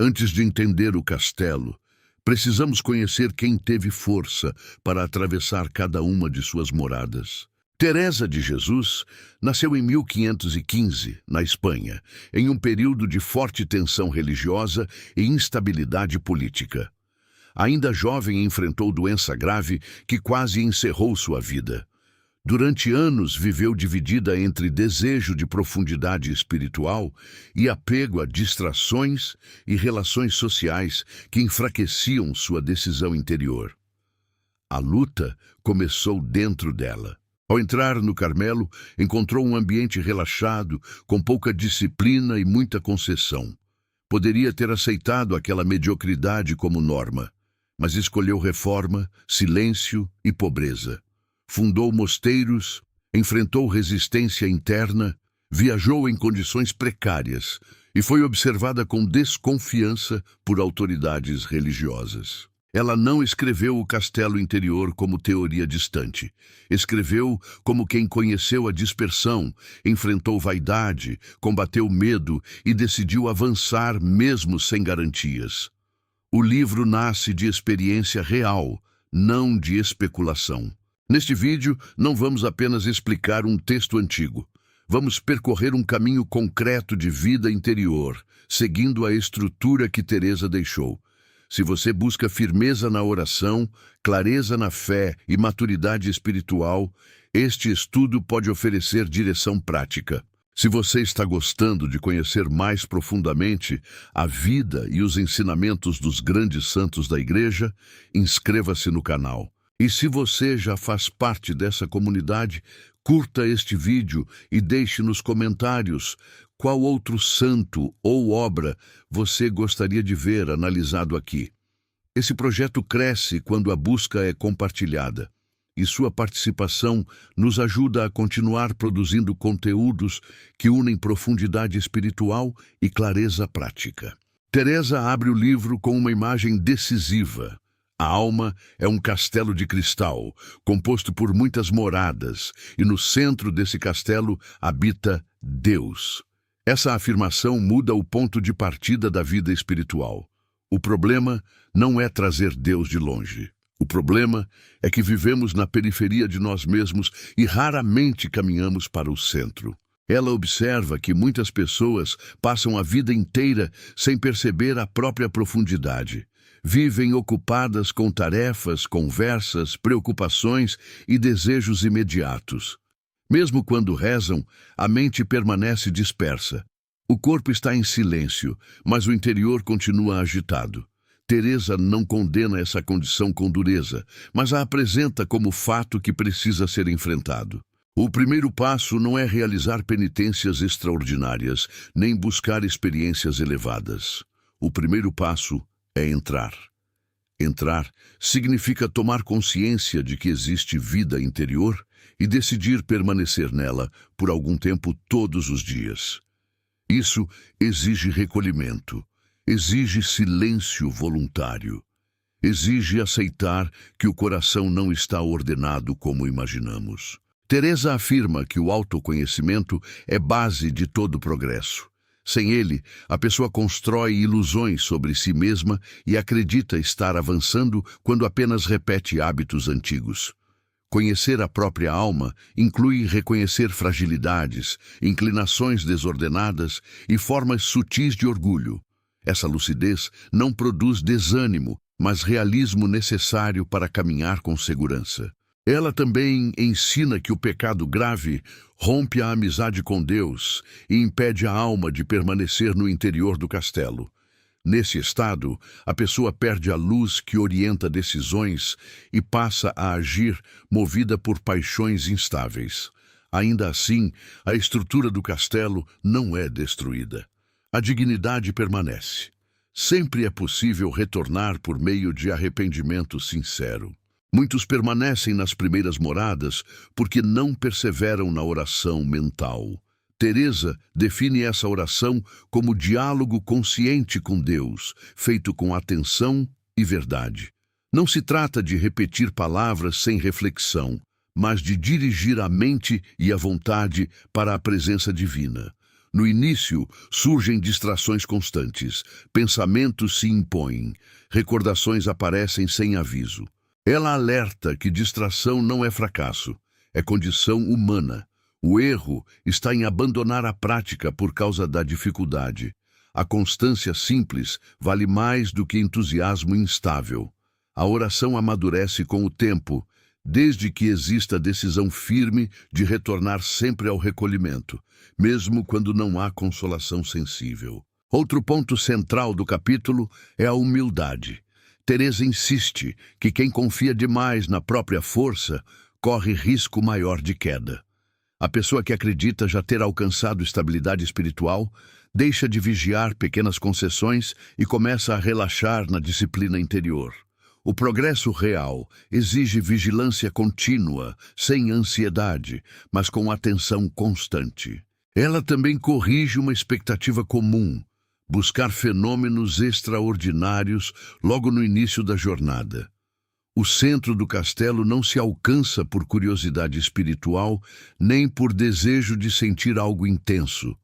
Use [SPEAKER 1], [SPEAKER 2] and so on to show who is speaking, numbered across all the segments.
[SPEAKER 1] Antes de entender o castelo, precisamos conhecer quem teve força para atravessar cada uma de suas moradas. Teresa de Jesus nasceu em 1515, na Espanha, em um período de forte tensão religiosa e instabilidade política. Ainda jovem, enfrentou doença grave que quase encerrou sua vida. Durante anos viveu dividida entre desejo de profundidade espiritual e apego a distrações e relações sociais que enfraqueciam sua decisão interior. A luta começou dentro dela. Ao entrar no Carmelo, encontrou um ambiente relaxado, com pouca disciplina e muita concessão. Poderia ter aceitado aquela mediocridade como norma, mas escolheu reforma, silêncio e pobreza. Fundou mosteiros, enfrentou resistência interna, viajou em condições precárias e foi observada com desconfiança por autoridades religiosas. Ela não escreveu o castelo interior como teoria distante. Escreveu como quem conheceu a dispersão, enfrentou vaidade, combateu medo e decidiu avançar mesmo sem garantias. O livro nasce de experiência real, não de especulação. Neste vídeo, não vamos apenas explicar um texto antigo. Vamos percorrer um caminho concreto de vida interior, seguindo a estrutura que Teresa deixou. Se você busca firmeza na oração, clareza na fé e maturidade espiritual, este estudo pode oferecer direção prática. Se você está gostando de conhecer mais profundamente a vida e os ensinamentos dos grandes santos da Igreja, inscreva-se no canal. E se você já faz parte dessa comunidade, curta este vídeo e deixe nos comentários qual outro santo ou obra você gostaria de ver analisado aqui. Esse projeto cresce quando a busca é compartilhada, e sua participação nos ajuda a continuar produzindo conteúdos que unem profundidade espiritual e clareza prática. Teresa abre o livro com uma imagem decisiva. A alma é um castelo de cristal, composto por muitas moradas, e no centro desse castelo habita Deus. Essa afirmação muda o ponto de partida da vida espiritual. O problema não é trazer Deus de longe. O problema é que vivemos na periferia de nós mesmos e raramente caminhamos para o centro. Ela observa que muitas pessoas passam a vida inteira sem perceber a própria profundidade. Vivem ocupadas com tarefas, conversas, preocupações e desejos imediatos. Mesmo quando rezam, a mente permanece dispersa. O corpo está em silêncio, mas o interior continua agitado. Teresa não condena essa condição com dureza, mas a apresenta como fato que precisa ser enfrentado. O primeiro passo não é realizar penitências extraordinárias, nem buscar experiências elevadas. O primeiro passo é entrar. Entrar significa tomar consciência de que existe vida interior e decidir permanecer nela por algum tempo todos os dias. Isso exige recolhimento, exige silêncio voluntário, exige aceitar que o coração não está ordenado como imaginamos. Teresa afirma que o autoconhecimento é base de todo progresso. Sem ele, a pessoa constrói ilusões sobre si mesma e acredita estar avançando quando apenas repete hábitos antigos. Conhecer a própria alma inclui reconhecer fragilidades, inclinações desordenadas e formas sutis de orgulho. Essa lucidez não produz desânimo, mas realismo necessário para caminhar com segurança. Ela também ensina que o pecado grave rompe a amizade com Deus e impede a alma de permanecer no interior do castelo. Nesse estado, a pessoa perde a luz que orienta decisões e passa a agir movida por paixões instáveis. Ainda assim, a estrutura do castelo não é destruída. A dignidade permanece. Sempre é possível retornar por meio de arrependimento sincero. Muitos permanecem nas primeiras moradas porque não perseveram na oração mental. Teresa define essa oração como diálogo consciente com Deus, feito com atenção e verdade. Não se trata de repetir palavras sem reflexão, mas de dirigir a mente e a vontade para a presença divina. No início, surgem distrações constantes, pensamentos se impõem, recordações aparecem sem aviso. Ela alerta que distração não é fracasso, é condição humana. O erro está em abandonar a prática por causa da dificuldade. A constância simples vale mais do que entusiasmo instável. A oração amadurece com o tempo, desde que exista decisão firme de retornar sempre ao recolhimento, mesmo quando não há consolação sensível. Outro ponto central do capítulo é a humildade. Teresa insiste que quem confia demais na própria força corre risco maior de queda. A pessoa que acredita já ter alcançado estabilidade espiritual deixa de vigiar pequenas concessões e começa a relaxar na disciplina interior. O progresso real exige vigilância contínua, sem ansiedade, mas com atenção constante. Ela também corrige uma expectativa comum, buscar fenômenos extraordinários logo no início da jornada. O centro do castelo não se alcança por curiosidade espiritual, nem por desejo de sentir algo intenso.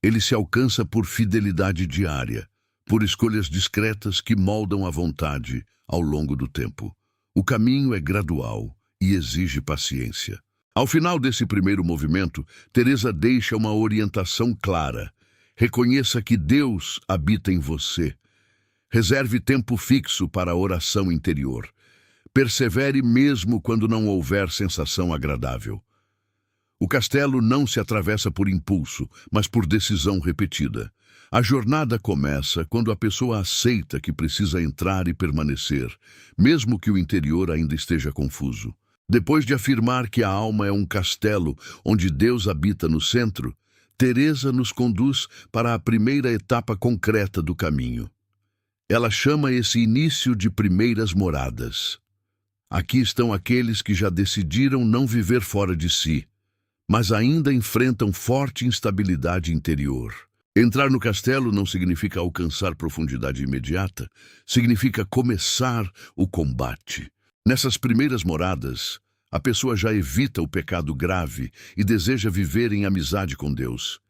[SPEAKER 1] Ele se alcança por fidelidade diária, por escolhas discretas que moldam a vontade ao longo do tempo. O caminho é gradual e exige paciência. Ao final desse primeiro movimento, Teresa deixa uma orientação clara. Reconheça que Deus habita em você. Reserve tempo fixo para a oração interior. Persevere mesmo quando não houver sensação agradável. O castelo não se atravessa por impulso, mas por decisão repetida. A jornada começa quando a pessoa aceita que precisa entrar e permanecer, mesmo que o interior ainda esteja confuso. Depois de afirmar que a alma é um castelo onde Deus habita no centro, Teresa nos conduz para a primeira etapa concreta do caminho. Ela chama esse início de primeiras moradas. Aqui estão aqueles que já decidiram não viver fora de si, mas ainda enfrentam forte instabilidade interior. Entrar no castelo não significa alcançar profundidade imediata, significa começar o combate. Nessas primeiras moradas, a pessoa já evita o pecado grave e deseja viver em amizade com Deus.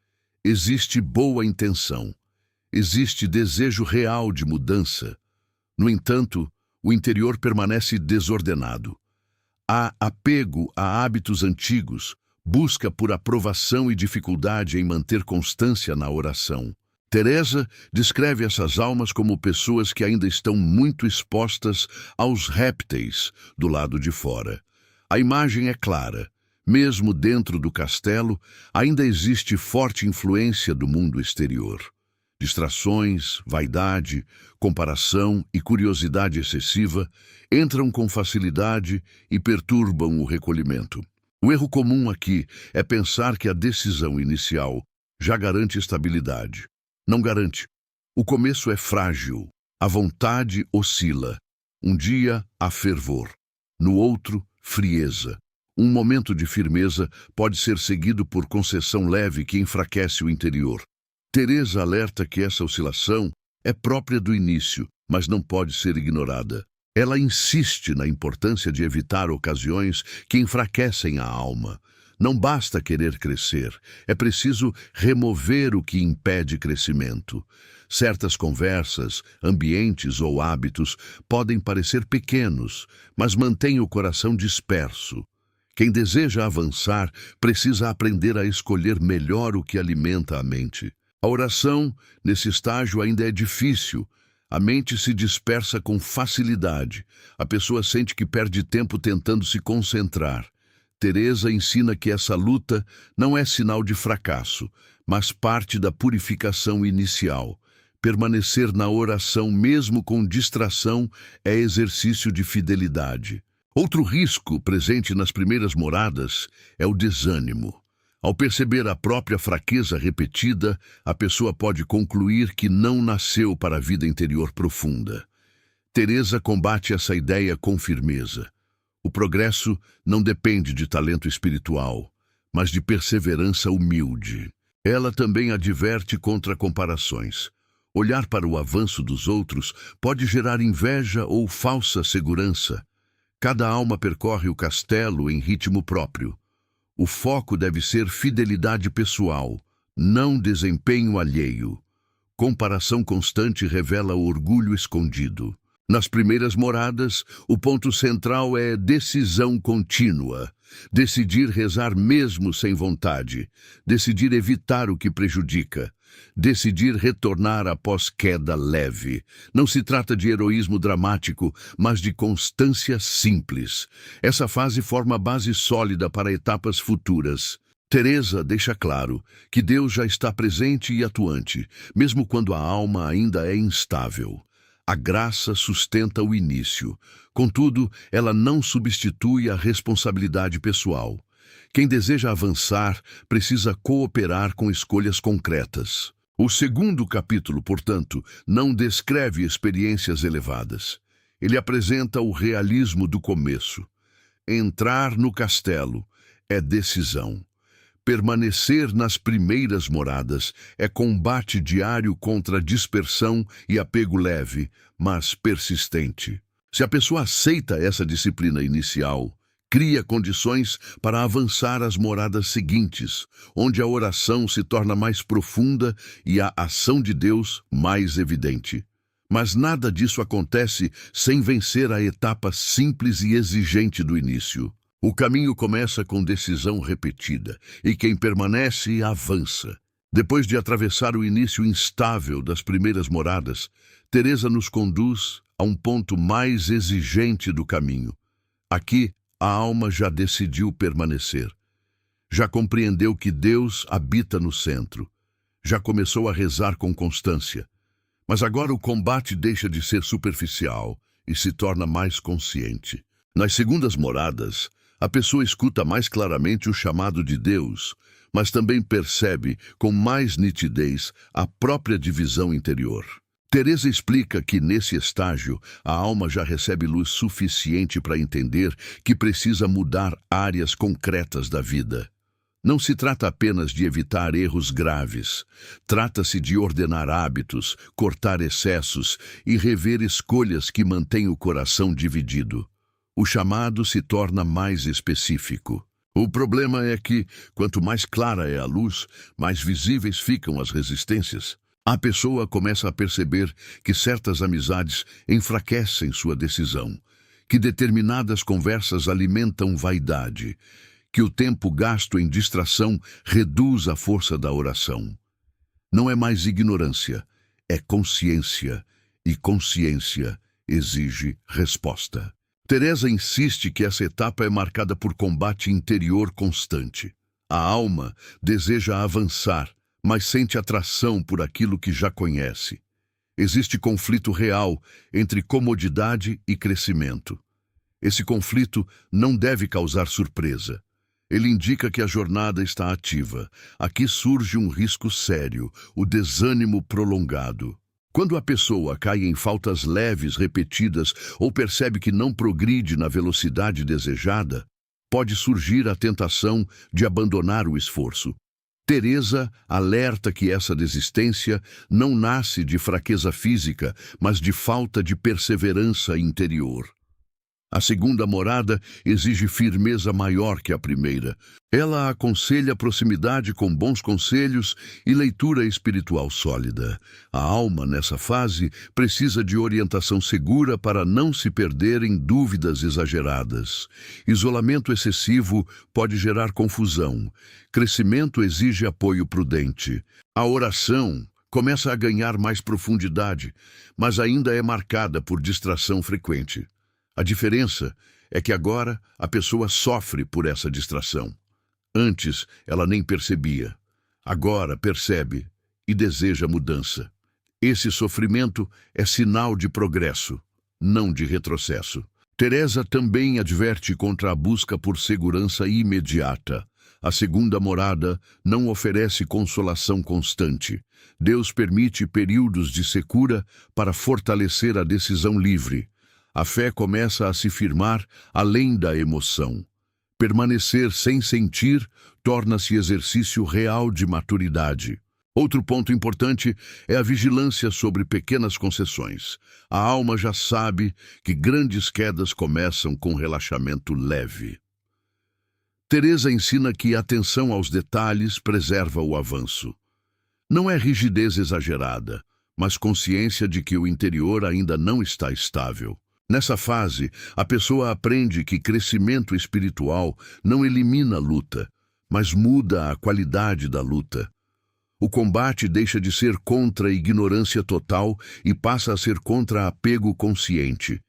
[SPEAKER 1] Existe boa intenção, existe desejo real de mudança. No entanto, o interior permanece desordenado. Há apego a hábitos antigos, busca por aprovação e dificuldade em manter constância na oração. Teresa descreve essas almas como pessoas que ainda estão muito expostas aos répteis do lado de fora. A imagem é clara. Mesmo dentro do castelo, ainda existe forte influência do mundo exterior. Distrações, vaidade, comparação e curiosidade excessiva entram com facilidade e perturbam o recolhimento. O erro comum aqui é pensar que a decisão inicial já garante estabilidade. Não garante. O começo é frágil. A vontade oscila. Um dia há fervor. No outro, frieza. Um momento de firmeza pode ser seguido por concessão leve que enfraquece o interior. Teresa alerta que essa oscilação é própria do início, mas não pode ser ignorada. Ela insiste na importância de evitar ocasiões que enfraquecem a alma. Não basta querer crescer, é preciso remover o que impede crescimento. Certas conversas, ambientes ou hábitos podem parecer pequenos, mas mantêm o coração disperso. Quem deseja avançar precisa aprender a escolher melhor o que alimenta a mente. A oração, nesse estágio, ainda é difícil. A mente se dispersa com facilidade. A pessoa sente que perde tempo tentando se concentrar. Teresa ensina que essa luta não é sinal de fracasso, mas parte da purificação inicial. Permanecer na oração mesmo com distração é exercício de fidelidade. Outro risco presente nas primeiras moradas é o desânimo. Ao perceber a própria fraqueza repetida, a pessoa pode concluir que não nasceu para a vida interior profunda. Teresa combate essa ideia com firmeza. O progresso não depende de talento espiritual, mas de perseverança humilde. Ela também adverte contra comparações. Olhar para o avanço dos outros pode gerar inveja ou falsa segurança. Cada alma percorre o castelo em ritmo próprio. O foco deve ser fidelidade pessoal, não desempenho alheio. Comparação constante revela orgulho escondido. Nas primeiras moradas, o ponto central é decisão contínua. Decidir rezar mesmo sem vontade. Decidir evitar o que prejudica. Decidir retornar após queda leve. Não se trata de heroísmo dramático, mas de constância simples. Essa fase forma a base sólida para etapas futuras. Teresa deixa claro que Deus já está presente e atuante, mesmo quando a alma ainda é instável. A graça sustenta o início. Contudo, ela não substitui a responsabilidade pessoal. Quem deseja avançar precisa cooperar com escolhas concretas. O segundo capítulo, portanto, não descreve experiências elevadas. Ele apresenta o realismo do começo. Entrar no castelo é decisão. Permanecer nas primeiras moradas é combate diário contra dispersão e apego leve, mas persistente. Se a pessoa aceita essa disciplina inicial, cria condições para avançar às moradas seguintes, onde a oração se torna mais profunda e a ação de Deus mais evidente. Mas nada disso acontece sem vencer a etapa simples e exigente do início. O caminho começa com decisão repetida, e quem permanece avança. Depois de atravessar o início instável das primeiras moradas, Teresa nos conduz a um ponto mais exigente do caminho. Aqui, a alma já decidiu permanecer. Já compreendeu que Deus habita no centro. Já começou a rezar com constância. Mas agora o combate deixa de ser superficial e se torna mais consciente. Nas segundas moradas, a pessoa escuta mais claramente o chamado de Deus, mas também percebe com mais nitidez a própria divisão interior. Teresa explica que, nesse estágio, a alma já recebe luz suficiente para entender que precisa mudar áreas concretas da vida. Não se trata apenas de evitar erros graves. Trata-se de ordenar hábitos, cortar excessos e rever escolhas que mantêm o coração dividido. O chamado se torna mais específico. O problema é que, quanto mais clara é a luz, mais visíveis ficam as resistências. A pessoa começa a perceber que certas amizades enfraquecem sua decisão, que determinadas conversas alimentam vaidade, que o tempo gasto em distração reduz a força da oração. Não é mais ignorância, é consciência, e consciência exige resposta. Teresa insiste que essa etapa é marcada por combate interior constante. A alma deseja avançar, mas sente atração por aquilo que já conhece. Existe conflito real entre comodidade e crescimento. Esse conflito não deve causar surpresa. Ele indica que a jornada está ativa. Aqui surge um risco sério, o desânimo prolongado. Quando a pessoa cai em faltas leves repetidas ou percebe que não progride na velocidade desejada, pode surgir a tentação de abandonar o esforço. Teresa alerta que essa desistência não nasce de fraqueza física, mas de falta de perseverança interior. A segunda morada exige firmeza maior que a primeira. Ela aconselha proximidade com bons conselhos e leitura espiritual sólida. A alma, nessa fase, precisa de orientação segura para não se perder em dúvidas exageradas. Isolamento excessivo pode gerar confusão. Crescimento exige apoio prudente. A oração começa a ganhar mais profundidade, mas ainda é marcada por distração frequente. A diferença é que agora a pessoa sofre por essa distração. Antes, ela nem percebia. Agora percebe e deseja mudança. Esse sofrimento é sinal de progresso, não de retrocesso. Teresa também adverte contra a busca por segurança imediata. A segunda morada não oferece consolação constante. Deus permite períodos de secura para fortalecer a decisão livre. A fé começa a se firmar além da emoção. Permanecer sem sentir torna-se exercício real de maturidade. Outro ponto importante é a vigilância sobre pequenas concessões. A alma já sabe que grandes quedas começam com relaxamento leve. Teresa ensina que a atenção aos detalhes preserva o avanço. Não é rigidez exagerada, mas consciência de que o interior ainda não está estável. Nessa fase, a pessoa aprende que crescimento espiritual não elimina a luta, mas muda a qualidade da luta. O combate deixa de ser contra a ignorância total e passa a ser contra apego consciente.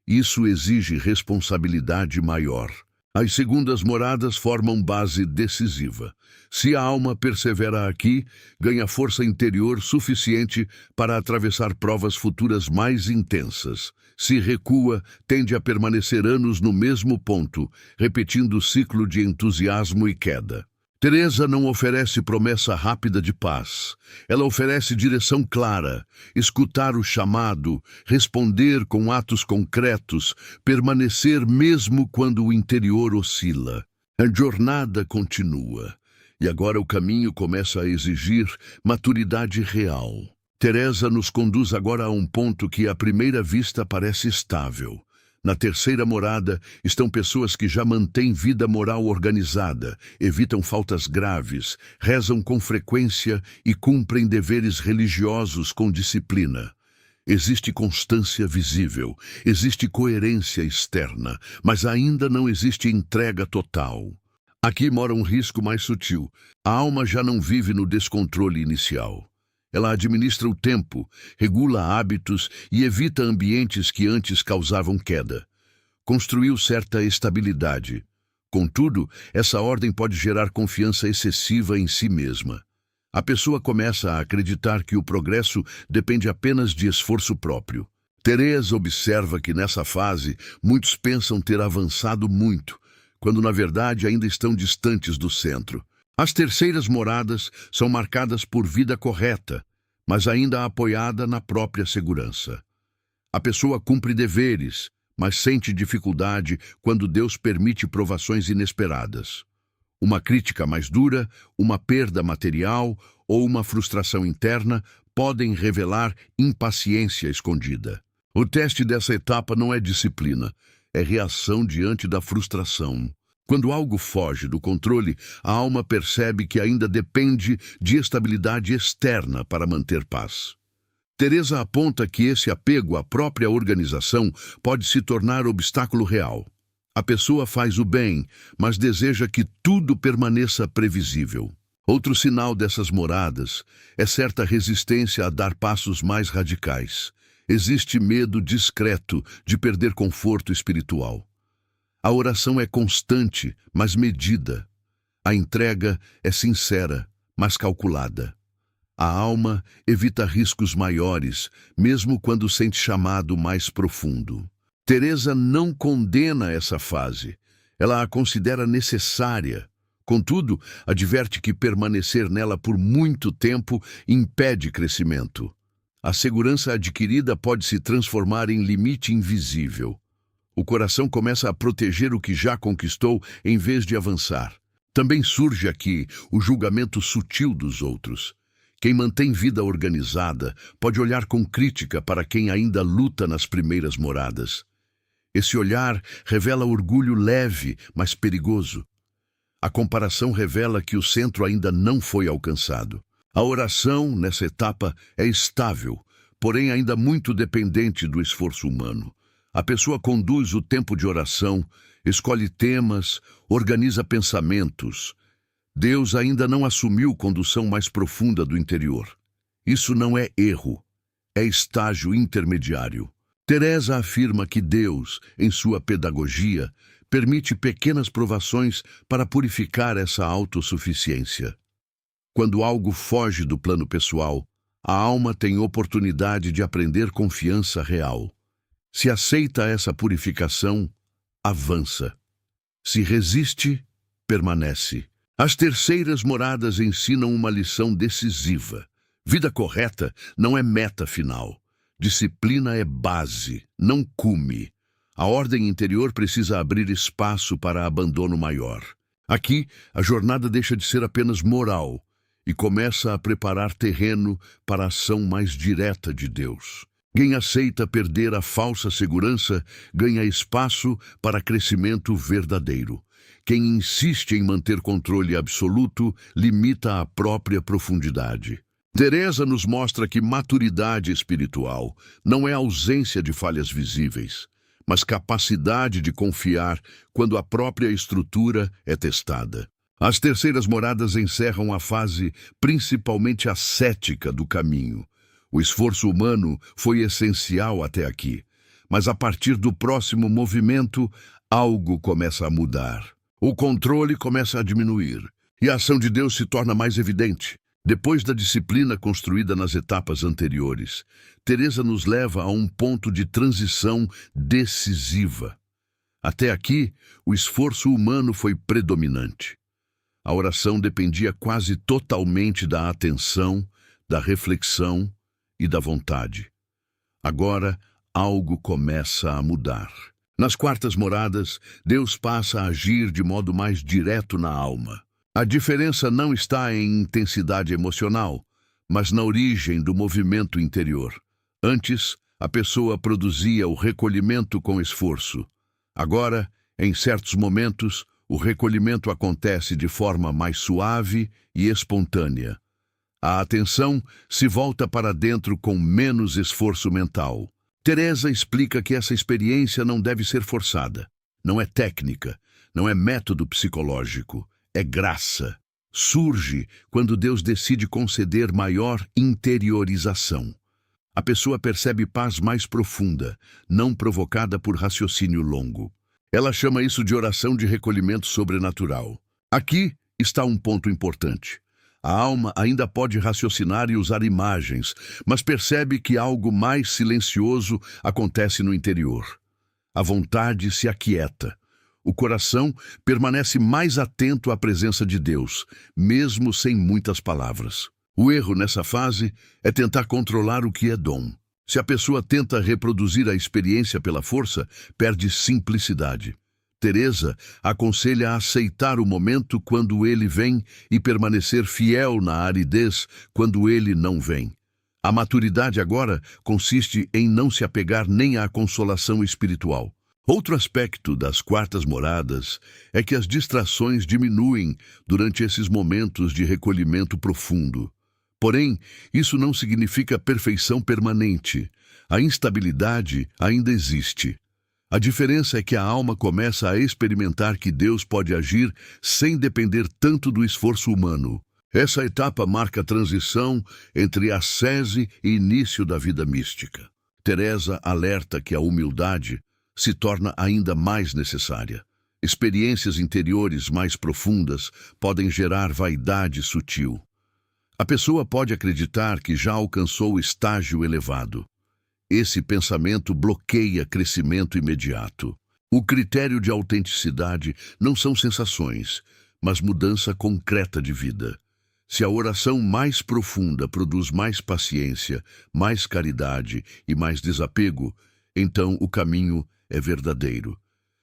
[SPEAKER 1] Isso exige responsabilidade maior. As segundas moradas formam base decisiva. Se a alma persevera aqui, ganha força interior suficiente para atravessar provas futuras mais intensas. Se recua, tende a permanecer anos no mesmo ponto, repetindo o ciclo de entusiasmo e queda. Teresa não oferece promessa rápida de paz. Ela oferece direção clara, escutar o chamado, responder com atos concretos, permanecer mesmo quando o interior oscila. A jornada continua, e agora o caminho começa a exigir maturidade real. Teresa nos conduz agora a um ponto que à primeira vista parece estável. Na terceira morada estão pessoas que já mantêm vida moral organizada, evitam faltas graves, rezam com frequência e cumprem deveres religiosos com disciplina. Existe constância visível, existe coerência externa, mas ainda não existe entrega total. Aqui mora um risco mais sutil. A alma já não vive no descontrole inicial. Ela administra o tempo, regula hábitos e evita ambientes que antes causavam queda. Construiu certa estabilidade. Contudo, essa ordem pode gerar confiança excessiva em si mesma. A pessoa começa a acreditar que o progresso depende apenas de esforço próprio. Teresa observa que nessa fase muitos pensam ter avançado muito, quando na verdade ainda estão distantes do centro. As terceiras moradas são marcadas por vida correta, mas ainda apoiada na própria segurança. A pessoa cumpre deveres, mas sente dificuldade quando Deus permite provações inesperadas. Uma crítica mais dura, uma perda material ou uma frustração interna podem revelar impaciência escondida. O teste dessa etapa não é disciplina, é reação diante da frustração. Quando algo foge do controle, a alma percebe que ainda depende de estabilidade externa para manter paz. Teresa aponta que esse apego à própria organização pode se tornar obstáculo real. A pessoa faz o bem, mas deseja que tudo permaneça previsível. Outro sinal dessas moradas é certa resistência a dar passos mais radicais. Existe medo discreto de perder conforto espiritual. A oração é constante, mas medida. A entrega é sincera, mas calculada. A alma evita riscos maiores, mesmo quando sente chamado mais profundo. Teresa não condena essa fase. Ela a considera necessária. Contudo, adverte que permanecer nela por muito tempo impede crescimento. A segurança adquirida pode se transformar em limite invisível. O coração começa a proteger o que já conquistou em vez de avançar. Também surge aqui o julgamento sutil dos outros. Quem mantém vida organizada pode olhar com crítica para quem ainda luta nas primeiras moradas. Esse olhar revela orgulho leve, mas perigoso. A comparação revela que o centro ainda não foi alcançado. A oração, nessa etapa, é estável, porém ainda muito dependente do esforço humano. A pessoa conduz o tempo de oração, escolhe temas, organiza pensamentos. Deus ainda não assumiu condução mais profunda do interior. Isso não é erro, é estágio intermediário. Teresa afirma que Deus, em sua pedagogia, permite pequenas provações para purificar essa autossuficiência. Quando algo foge do plano pessoal, a alma tem oportunidade de aprender confiança real. Se aceita essa purificação, avança. Se resiste, permanece. As terceiras moradas ensinam uma lição decisiva. Vida correta não é meta final. Disciplina é base, não cume. A ordem interior precisa abrir espaço para abandono maior. Aqui, a jornada deixa de ser apenas moral e começa a preparar terreno para a ação mais direta de Deus. Quem aceita perder a falsa segurança ganha espaço para crescimento verdadeiro. Quem insiste em manter controle absoluto limita a própria profundidade. Teresa nos mostra que maturidade espiritual não é ausência de falhas visíveis, mas capacidade de confiar quando a própria estrutura é testada. As terceiras moradas encerram a fase principalmente ascética do caminho. O esforço humano foi essencial até aqui, mas a partir do próximo movimento, algo começa a mudar. O controle começa a diminuir e a ação de Deus se torna mais evidente. Depois da disciplina construída nas etapas anteriores, Teresa nos leva a um ponto de transição decisiva. Até aqui, o esforço humano foi predominante. A oração dependia quase totalmente da atenção, da reflexão e da vontade. Agora, algo começa a mudar. Nas quartas moradas, Deus passa a agir de modo mais direto na alma. A diferença não está em intensidade emocional, mas na origem do movimento interior. Antes, a pessoa produzia o recolhimento com esforço. Agora, em certos momentos, o recolhimento acontece de forma mais suave e espontânea. A atenção se volta para dentro com menos esforço mental. Teresa explica que essa experiência não deve ser forçada. Não é técnica, não é método psicológico, é graça. Surge quando Deus decide conceder maior interiorização. A pessoa percebe paz mais profunda, não provocada por raciocínio longo. Ela chama isso de oração de recolhimento sobrenatural. Aqui está um ponto importante. A alma ainda pode raciocinar e usar imagens, mas percebe que algo mais silencioso acontece no interior. A vontade se aquieta. O coração permanece mais atento à presença de Deus, mesmo sem muitas palavras. O erro nessa fase é tentar controlar o que é dom. Se a pessoa tenta reproduzir a experiência pela força, perde simplicidade. Teresa aconselha a aceitar o momento quando ele vem e permanecer fiel na aridez quando ele não vem. A maturidade agora consiste em não se apegar nem à consolação espiritual. Outro aspecto das quartas moradas é que as distrações diminuem durante esses momentos de recolhimento profundo. Porém, isso não significa perfeição permanente. A instabilidade ainda existe. A diferença é que a alma começa a experimentar que Deus pode agir sem depender tanto do esforço humano. Essa etapa marca a transição entre ascese e início da vida mística. Teresa alerta que a humildade se torna ainda mais necessária. Experiências interiores mais profundas podem gerar vaidade sutil. A pessoa pode acreditar que já alcançou o estágio elevado. Esse pensamento bloqueia crescimento imediato. O critério de autenticidade não são sensações, mas mudança concreta de vida. Se a oração mais profunda produz mais paciência, mais caridade e mais desapego, então o caminho é verdadeiro.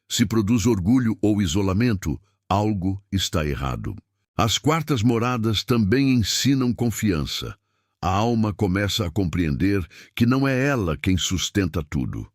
[SPEAKER 1] Se produz orgulho ou isolamento, algo está errado. As quartas moradas também ensinam confiança. A alma começa a compreender que não é ela quem sustenta tudo.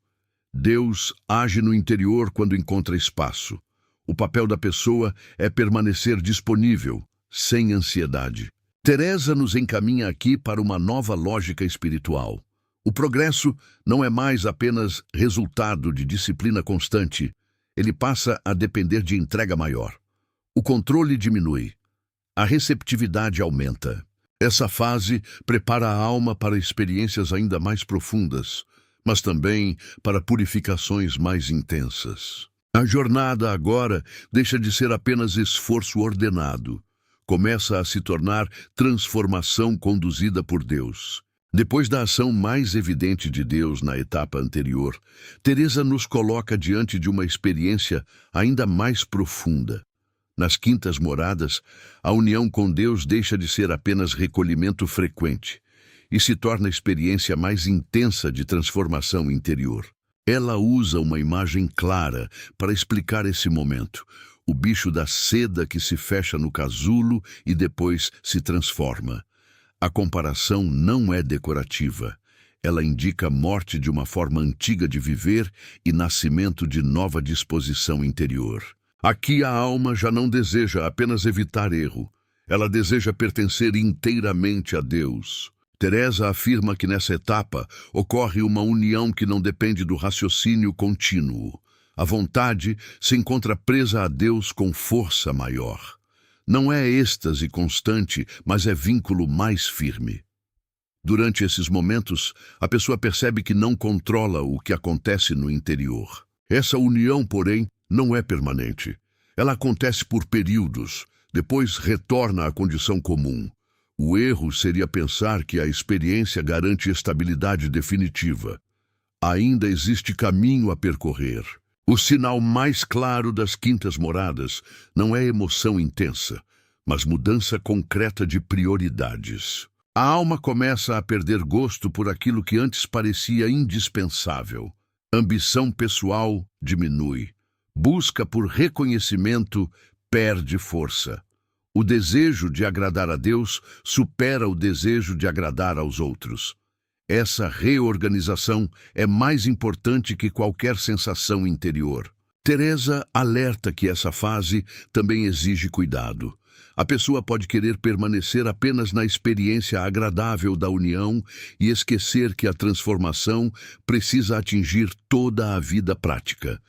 [SPEAKER 1] Deus age no interior quando encontra espaço. O papel da pessoa é permanecer disponível, sem ansiedade. Teresa nos encaminha aqui para uma nova lógica espiritual. O progresso não é mais apenas resultado de disciplina constante, ele passa a depender de entrega maior. O controle diminui, a receptividade aumenta. Essa fase prepara a alma para experiências ainda mais profundas, mas também para purificações mais intensas. A jornada agora deixa de ser apenas esforço ordenado. Começa a se tornar transformação conduzida por Deus. Depois da ação mais evidente de Deus na etapa anterior, Teresa nos coloca diante de uma experiência ainda mais profunda. Nas quintas moradas, a união com Deus deixa de ser apenas recolhimento frequente e se torna a experiência mais intensa de transformação interior. Ela usa uma imagem clara para explicar esse momento. O bicho da seda que se fecha no casulo e depois se transforma. A comparação não é decorativa. Ela indica a morte de uma forma antiga de viver e nascimento de nova disposição interior. Aqui a alma já não deseja apenas evitar erro. Ela deseja pertencer inteiramente a Deus. Teresa afirma que nessa etapa ocorre uma união que não depende do raciocínio contínuo. A vontade se encontra presa a Deus com força maior. Não é êxtase constante, mas é vínculo mais firme. Durante esses momentos, a pessoa percebe que não controla o que acontece no interior. Essa união, porém, não é permanente. Ela acontece por períodos, depois retorna à condição comum. O erro seria pensar que a experiência garante estabilidade definitiva. Ainda existe caminho a percorrer. O sinal mais claro das quintas moradas não é emoção intensa, mas mudança concreta de prioridades. A alma começa a perder gosto por aquilo que antes parecia indispensável. Ambição pessoal diminui. Busca por reconhecimento perde força. O desejo de agradar a Deus supera o desejo de agradar aos outros. Essa reorganização é mais importante que qualquer sensação interior. Teresa alerta que essa fase também exige cuidado. A pessoa pode querer permanecer apenas na experiência agradável da união e esquecer que a transformação precisa atingir toda a vida prática.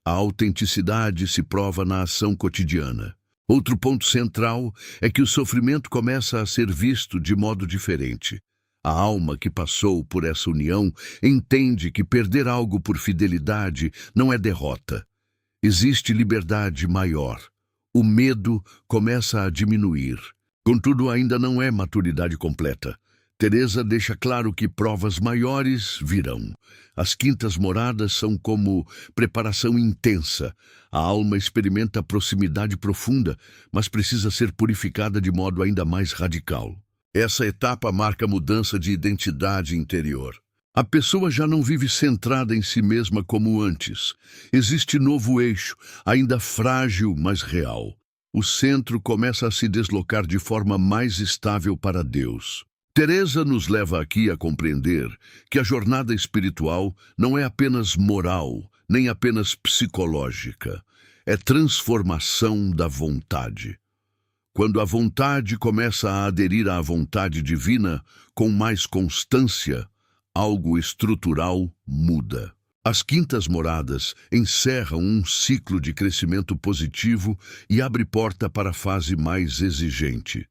[SPEAKER 1] A autenticidade se prova na ação cotidiana. Outro ponto central é que o sofrimento começa a ser visto de modo diferente. A alma que passou por essa união entende que perder algo por fidelidade não é derrota. Existe liberdade maior. O medo começa a diminuir. Contudo, ainda não é maturidade completa. Teresa deixa claro que provas maiores virão. As quintas moradas são como preparação intensa. A alma experimenta proximidade profunda, mas precisa ser purificada de modo ainda mais radical. Essa etapa marca mudança de identidade interior. A pessoa já não vive centrada em si mesma como antes. Existe novo eixo, ainda frágil, mas real. O centro começa a se deslocar de forma mais estável para Deus. Teresa nos leva aqui a compreender que a jornada espiritual não é apenas moral, nem apenas psicológica. É transformação da vontade. Quando a vontade começa a aderir à vontade divina com mais constância, algo estrutural muda. As quintas moradas encerram um ciclo de crescimento positivo e abre porta para a fase mais exigente.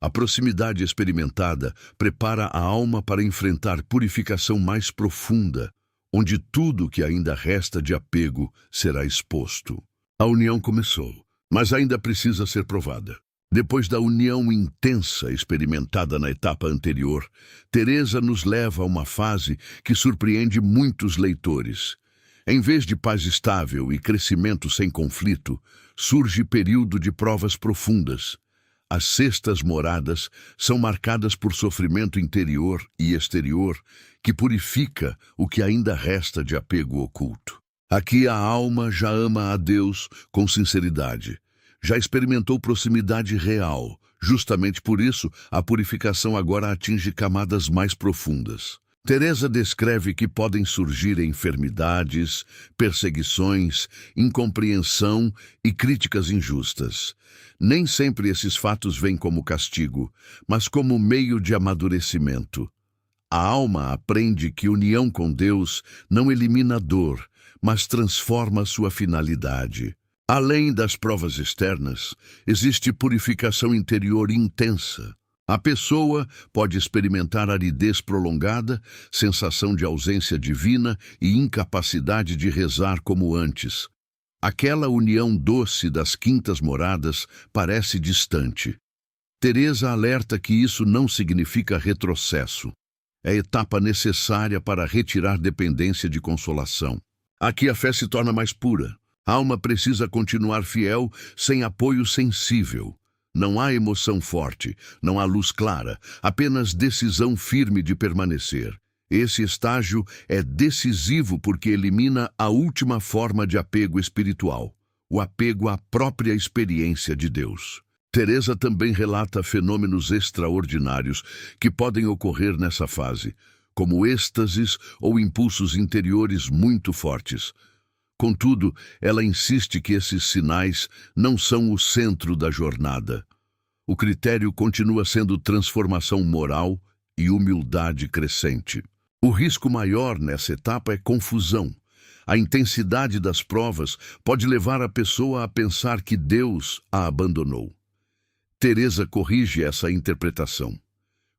[SPEAKER 1] A proximidade experimentada prepara a alma para enfrentar purificação mais profunda, onde tudo que ainda resta de apego será exposto. A união começou, mas ainda precisa ser provada. Depois da união intensa experimentada na etapa anterior, Teresa nos leva a uma fase que surpreende muitos leitores. Em vez de paz estável e crescimento sem conflito, surge período de provas profundas. As sextas moradas são marcadas por sofrimento interior e exterior que purifica o que ainda resta de apego oculto. Aqui a alma já ama a Deus com sinceridade. Já experimentou proximidade real. Justamente por isso, a purificação agora atinge camadas mais profundas. Teresa descreve que podem surgir enfermidades, perseguições, incompreensão e críticas injustas. Nem sempre esses fatos vêm como castigo, mas como meio de amadurecimento. A alma aprende que união com Deus não elimina a dor, mas transforma sua finalidade. Além das provas externas, existe purificação interior intensa. A pessoa pode experimentar aridez prolongada, sensação de ausência divina e incapacidade de rezar como antes. Aquela união doce das quintas moradas parece distante. Teresa alerta que isso não significa retrocesso. É etapa necessária para retirar dependência de consolação. Aqui a fé se torna mais pura. A alma precisa continuar fiel sem apoio sensível. Não há emoção forte, não há luz clara, apenas decisão firme de permanecer. Esse estágio é decisivo porque elimina a última forma de apego espiritual, o apego à própria experiência de Deus. Teresa também relata fenômenos extraordinários que podem ocorrer nessa fase, como êxtases ou impulsos interiores muito fortes. Contudo, ela insiste que esses sinais não são o centro da jornada. O critério continua sendo transformação moral e humildade crescente. O risco maior nessa etapa é confusão. A intensidade das provas pode levar a pessoa a pensar que Deus a abandonou. Teresa corrige essa interpretação.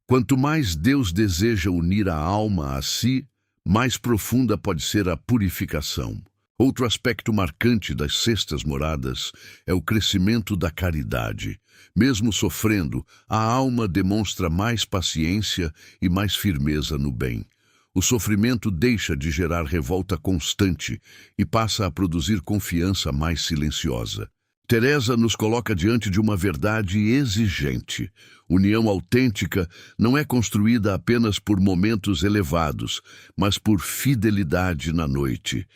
[SPEAKER 1] Quanto mais Deus deseja unir a alma a si, mais profunda pode ser a purificação. Outro aspecto marcante das sextas moradas é o crescimento da caridade. Mesmo sofrendo, a alma demonstra mais paciência e mais firmeza no bem. O sofrimento deixa de gerar revolta constante e passa a produzir confiança mais silenciosa. Teresa nos coloca diante de uma verdade exigente. União autêntica não é construída apenas por momentos elevados, mas por fidelidade na noite.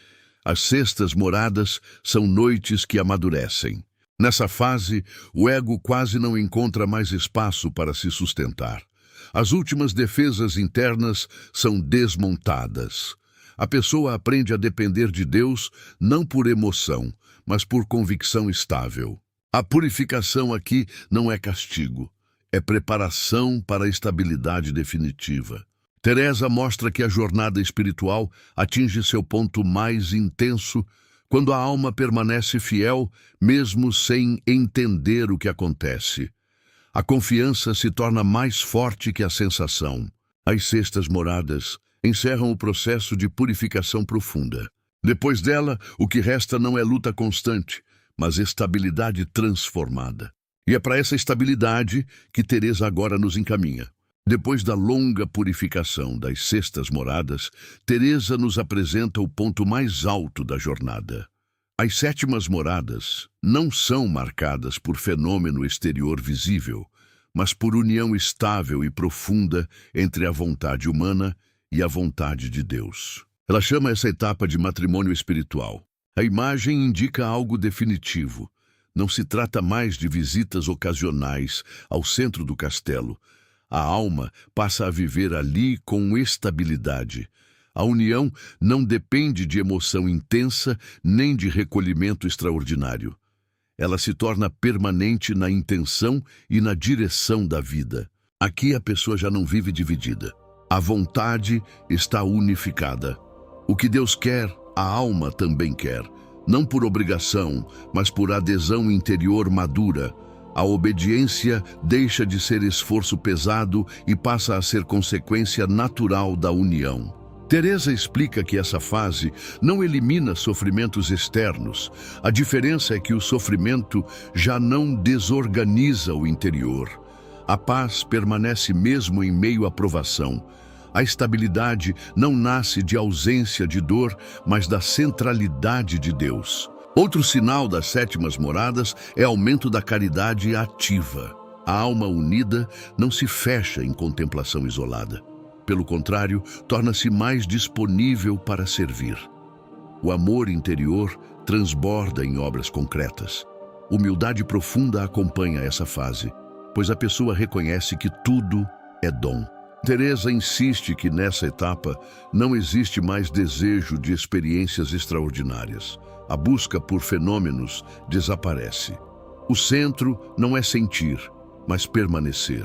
[SPEAKER 1] As sextas moradas são noites que amadurecem. Nessa fase, o ego quase não encontra mais espaço para se sustentar. As últimas defesas internas são desmontadas. A pessoa aprende a depender de Deus não por emoção, mas por convicção estável. A purificação aqui não é castigo, é preparação para a estabilidade definitiva. Teresa mostra que a jornada espiritual atinge seu ponto mais intenso quando a alma permanece fiel, mesmo sem entender o que acontece. A confiança se torna mais forte que a sensação. As sextas moradas encerram o processo de purificação profunda. Depois dela, o que resta não é luta constante, mas estabilidade transformada. E é para essa estabilidade que Teresa agora nos encaminha. Depois da longa purificação das sextas moradas, Teresa nos apresenta o ponto mais alto da jornada. As sétimas moradas não são marcadas por fenômeno exterior visível, mas por união estável e profunda entre a vontade humana e a vontade de Deus. Ela chama essa etapa de matrimônio espiritual. A imagem indica algo definitivo. Não se trata mais de visitas ocasionais ao centro do castelo. A alma passa a viver ali com estabilidade. A união não depende de emoção intensa nem de recolhimento extraordinário. Ela se torna permanente na intenção e na direção da vida. Aqui a pessoa já não vive dividida. A vontade está unificada. O que Deus quer, a alma também quer. Não por obrigação, mas por adesão interior madura. A obediência deixa de ser esforço pesado e passa a ser consequência natural da união. Teresa explica que essa fase não elimina sofrimentos externos. A diferença é que o sofrimento já não desorganiza o interior. A paz permanece mesmo em meio à provação. A estabilidade não nasce de ausência de dor, mas da centralidade de Deus. Outro sinal das sétimas moradas é aumento da caridade ativa. A alma unida não se fecha em contemplação isolada. Pelo contrário, torna-se mais disponível para servir. O amor interior transborda em obras concretas. Humildade profunda acompanha essa fase, pois a pessoa reconhece que tudo é dom. Teresa insiste que nessa etapa não existe mais desejo de experiências extraordinárias. A busca por fenômenos desaparece. O centro não é sentir, mas permanecer.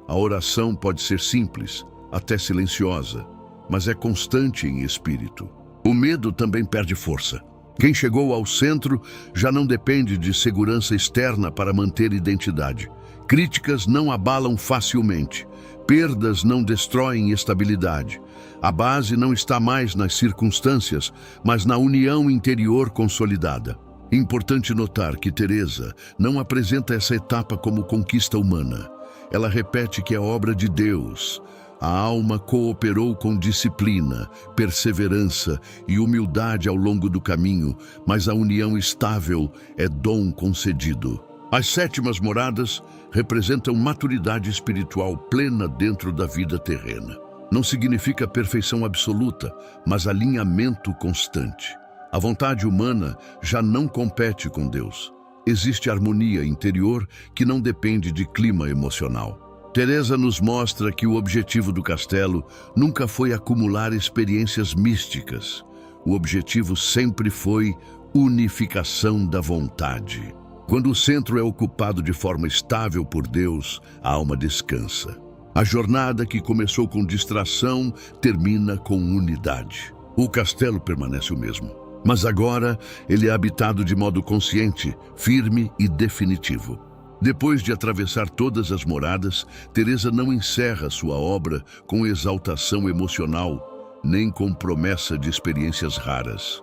[SPEAKER 1] A oração pode ser simples, até silenciosa, mas é constante em espírito. O medo também perde força. Quem chegou ao centro já não depende de segurança externa para manter identidade. Críticas não abalam facilmente. Perdas não destroem estabilidade. A base não está mais nas circunstâncias, mas na união interior consolidada. É importante notar que Teresa não apresenta essa etapa como conquista humana. Ela repete que é obra de Deus. A alma cooperou com disciplina, perseverança e humildade ao longo do caminho, mas a união estável é dom concedido. As sétimas moradas representam maturidade espiritual plena dentro da vida terrena. Não significa perfeição absoluta, mas alinhamento constante. A vontade humana já não compete com Deus. Existe harmonia interior que não depende de clima emocional. Teresa nos mostra que o objetivo do castelo nunca foi acumular experiências místicas. O objetivo sempre foi unificação da vontade. Quando o centro é ocupado de forma estável por Deus, a alma descansa. A jornada que começou com distração termina com unidade. O castelo permanece o mesmo, mas agora ele é habitado de modo consciente, firme e definitivo. Depois de atravessar todas as moradas, Teresa não encerra sua obra com exaltação emocional, nem com promessa de experiências raras.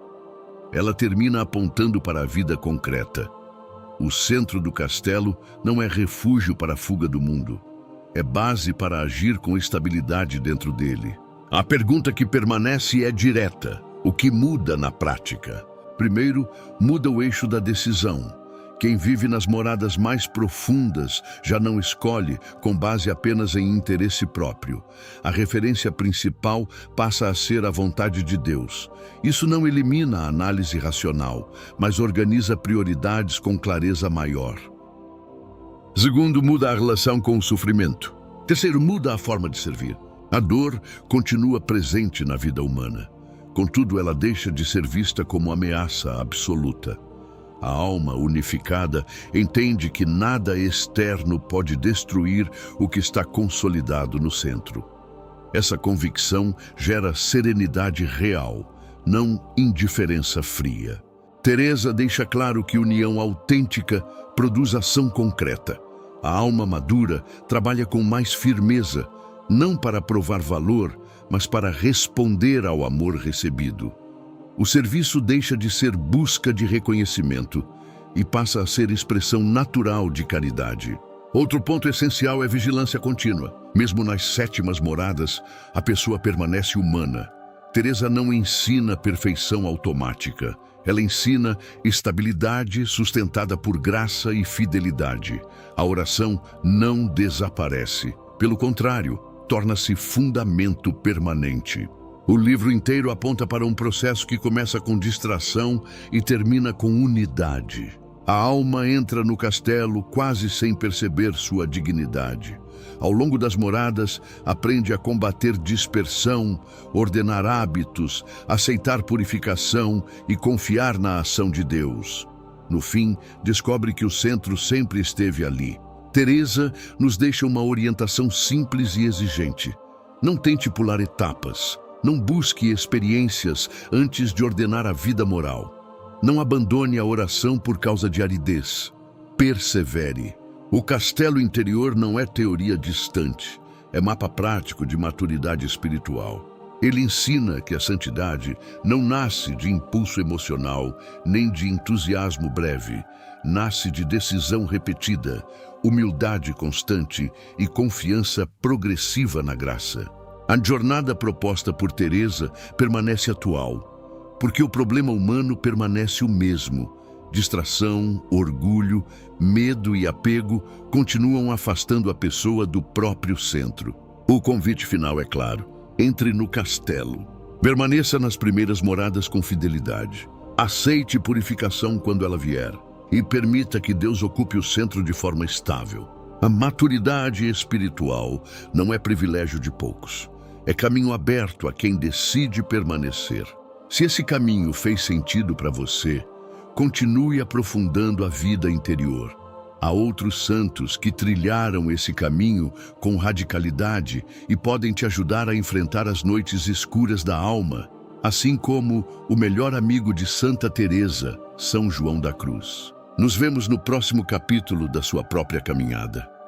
[SPEAKER 1] Ela termina apontando para a vida concreta. O centro do castelo não é refúgio para a fuga do mundo. É base para agir com estabilidade dentro dele. A pergunta que permanece é direta. O que muda na prática? Primeiro, muda o eixo da decisão. Quem vive nas moradas mais profundas já não escolhe com base apenas em interesse próprio. A referência principal passa a ser a vontade de Deus. Isso não elimina a análise racional, mas organiza prioridades com clareza maior. Segundo, muda a relação com o sofrimento. Terceiro, muda a forma de servir. A dor continua presente na vida humana. Contudo, ela deixa de ser vista como ameaça absoluta. A alma unificada entende que nada externo pode destruir o que está consolidado no centro. Essa convicção gera serenidade real, não indiferença fria. Teresa deixa claro que união autêntica produz ação concreta. A alma madura trabalha com mais firmeza, não para provar valor, mas para responder ao amor recebido. O serviço deixa de ser busca de reconhecimento e passa a ser expressão natural de caridade. Outro ponto essencial é vigilância contínua. Mesmo nas sétimas moradas, a pessoa permanece humana. Teresa não ensina perfeição automática. Ela ensina estabilidade sustentada por graça e fidelidade. A oração não desaparece. Pelo contrário, torna-se fundamento permanente. O livro inteiro aponta para um processo que começa com distração e termina com unidade. A alma entra no castelo quase sem perceber sua dignidade. Ao longo das moradas, aprende a combater dispersão, ordenar hábitos, aceitar purificação e confiar na ação de Deus. No fim, descobre que o centro sempre esteve ali. Teresa nos deixa uma orientação simples e exigente. Não tente pular etapas. Não busque experiências antes de ordenar a vida moral. Não abandone a oração por causa de aridez. Persevere. O castelo interior não é teoria distante, é mapa prático de maturidade espiritual. Ele ensina que a santidade não nasce de impulso emocional, nem de entusiasmo breve. Nasce de decisão repetida, humildade constante e confiança progressiva na graça. A jornada proposta por Teresa permanece atual, porque o problema humano permanece o mesmo. Distração, orgulho, medo e apego continuam afastando a pessoa do próprio centro. O convite final é claro: entre no castelo. Permaneça nas primeiras moradas com fidelidade. Aceite purificação quando ela vier e permita que Deus ocupe o centro de forma estável. A maturidade espiritual não é privilégio de poucos. É caminho aberto a quem decide permanecer. Se esse caminho fez sentido para você, continue aprofundando a vida interior. Há outros santos que trilharam esse caminho com radicalidade e podem te ajudar a enfrentar as noites escuras da alma, assim como o melhor amigo de Santa Teresa, São João da Cruz. Nos vemos no próximo capítulo da sua própria caminhada.